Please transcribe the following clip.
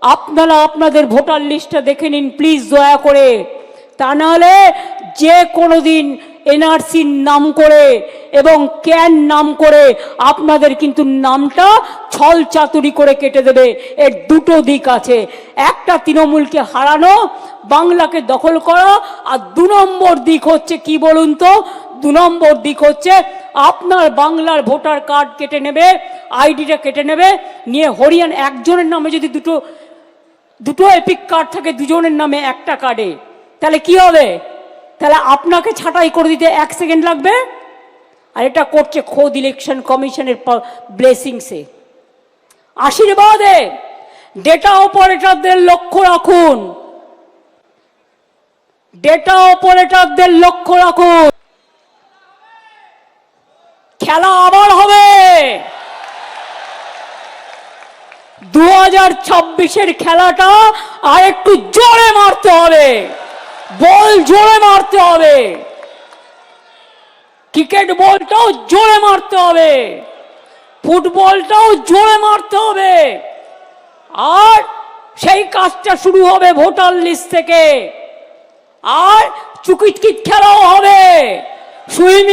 আপনারা আপনাদের ভোটার লিস্টটা দেখে নিন প্লিজ দয়া করে। তা নাহলে যে কোনো দিন এনআরসির নাম করে এবং ক্যান নাম করে আপনাদের কিন্তু নামটা ছল চাতুরি করে কেটে দেবে। এর দুটো দিক আছে, একটা তৃণমূলকে হারানো, বাংলাকে দখল করা, আর 2 নম্বর দিক হচ্ছে কি বলুন তো, 2 নম্বর দিক হচ্ছে আপনার বাংলার ভোটার কার্ড কেটে নেবে, আইডিটা কেটে নেবে, নিয়ে হরিয়ানা একজনের নামে যদি দুটো এপিক কার্ড থাকে, দুজনের নামে একটা কার্ডে, তাহলে কি হবে? তাহলে আপনাকে ছাঁটাই করে দিতে 1 সেকেন্ড লাগবে। আর এটা করছে খোদ ইলেকশন কমিশনের ব্লেসিংসে, আশীর্বাদে। ডেটা অপারেটরদের লক্ষ্য রাখুন, ডেটা অপারেটরদের লক্ষ্য রাখুন। খেলা আবার হবে। 2026-এর খেলাটা আর একটু জোরে মারতে হবে, বল জোরে মারতে হবে, ক্রিকেট বলটাও জোরে মারতে হবে, ফুটবলটাও জোরে মারতে হবে। আর সেই কাজটা শুরু হবে ভোটার লিস্ট থেকে। আর চুকিটকিট খেলাও হবে, সুইমিং